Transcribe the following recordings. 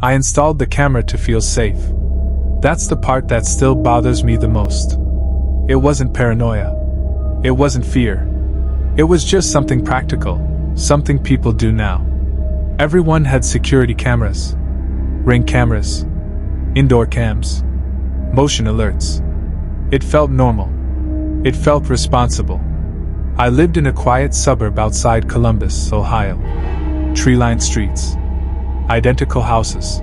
I installed the camera to feel safe. That's the part that still bothers me the most. It wasn't paranoia. It wasn't fear. It was just something practical, something people do now. Everyone had security cameras, ring cameras, indoor cams, motion alerts. It felt normal. It felt responsible. I lived in a quiet suburb outside Columbus, Ohio. Tree-lined streets. Identical houses.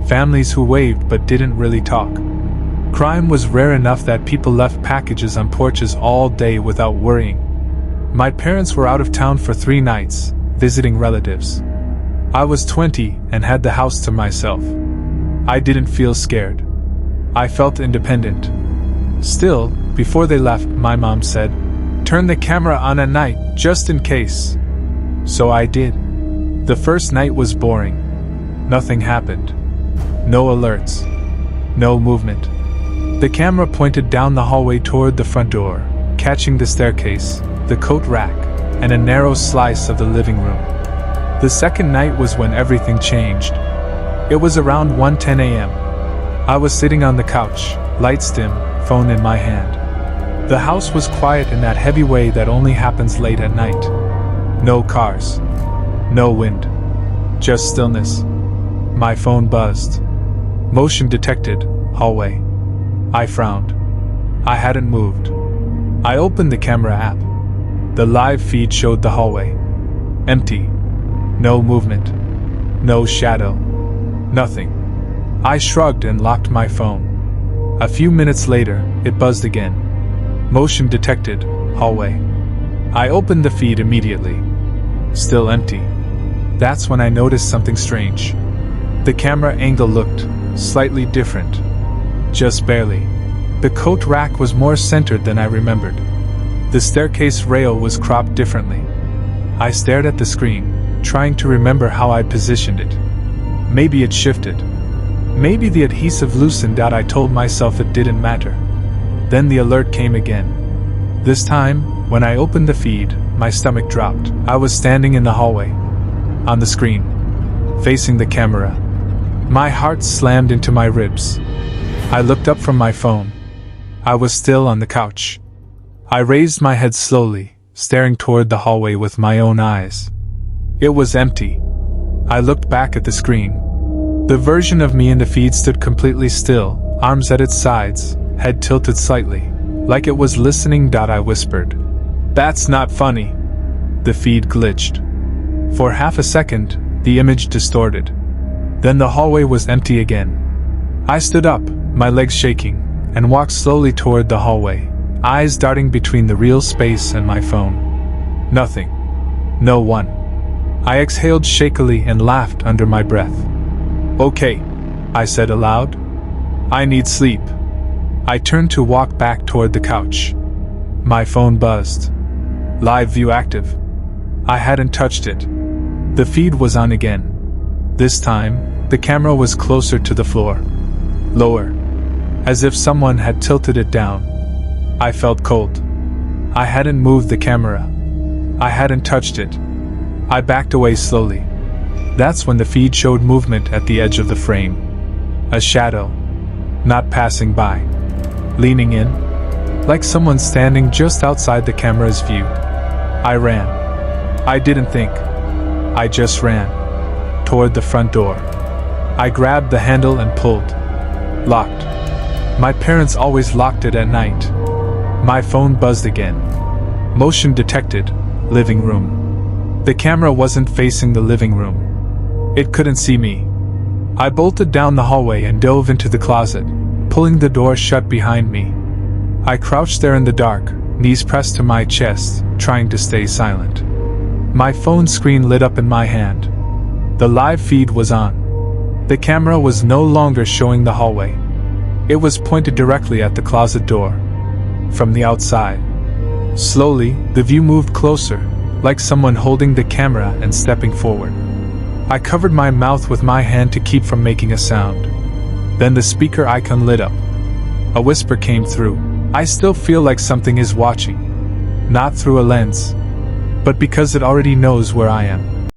Families who waved but didn't really talk. Crime was rare enough that people left packages on porches all day without worrying. My parents were out of town for 3 nights, visiting relatives. I was 20 and had the house to myself. I didn't feel scared. I felt independent. Still, before they left, my mom said, "Turn the camera on at night, just in case." So I did. The first night was boring. Nothing happened. No alerts. No movement. The camera pointed down the hallway toward the front door, catching the staircase, the coat rack, and a narrow slice of the living room. The second night was when everything changed. It was around 1:10 a.m. I was sitting on the couch, lights dim, phone in my hand. The house was quiet in that heavy way that only happens late at night. No cars. No wind. Just stillness. My phone buzzed. Motion detected, hallway. I frowned. I hadn't moved. I opened the camera app. The live feed showed the hallway. Empty. No movement. No shadow. Nothing. I shrugged and locked my phone. A few minutes later, it buzzed again. Motion detected, hallway. I opened the feed immediately. Still empty. That's when I noticed something strange. The camera angle looked slightly different. Just barely. The coat rack was more centered than I remembered. The staircase rail was cropped differently. I stared at the screen, trying to remember how I'd positioned it. Maybe it shifted. Maybe the adhesive loosened out. I told myself it didn't matter. Then the alert came again. This time, when I opened the feed, my stomach dropped. I was standing in the hallway. On the screen. Facing the camera. My heart slammed into my ribs. I looked up from my phone. I was still on the couch. I raised my head slowly, staring toward the hallway with my own eyes. It was empty. I looked back at the screen. The version of me in the feed stood completely still, arms at its sides, head tilted slightly, like it was listening. I whispered, "That's not funny." The feed glitched. For half a second, the image distorted. Then the hallway was empty again. I stood up, my legs shaking, and walked slowly toward the hallway, eyes darting between the real space and my phone. Nothing. No one. I exhaled shakily and laughed under my breath. "Okay," I said aloud. "I need sleep." I turned to walk back toward the couch. My phone buzzed. Live view active. I hadn't touched it. The feed was on again. This time, the camera was closer to the floor. Lower. As if someone had tilted it down. I felt cold. I hadn't moved the camera. I hadn't touched it. I backed away slowly. That's when the feed showed movement at the edge of the frame. A shadow. Not passing by. Leaning in. Like someone standing just outside the camera's view. I ran. I didn't think. I just ran. Toward the front door. I grabbed the handle and pulled. Locked. My parents always locked it at night. My phone buzzed again. Motion detected. Living room. The camera wasn't facing the living room. It couldn't see me. I bolted down the hallway and dove into the closet, pulling the door shut behind me. I crouched there in the dark, knees pressed to my chest, trying to stay silent. My phone screen lit up in my hand. The live feed was on. The camera was no longer showing the hallway. It was pointed directly at the closet door. From the outside. Slowly, the view moved closer, like someone holding the camera and stepping forward. I covered my mouth with my hand to keep from making a sound. Then the speaker icon lit up. A whisper came through. "I still feel like something is watching. Not through a lens, but because it already knows where I am."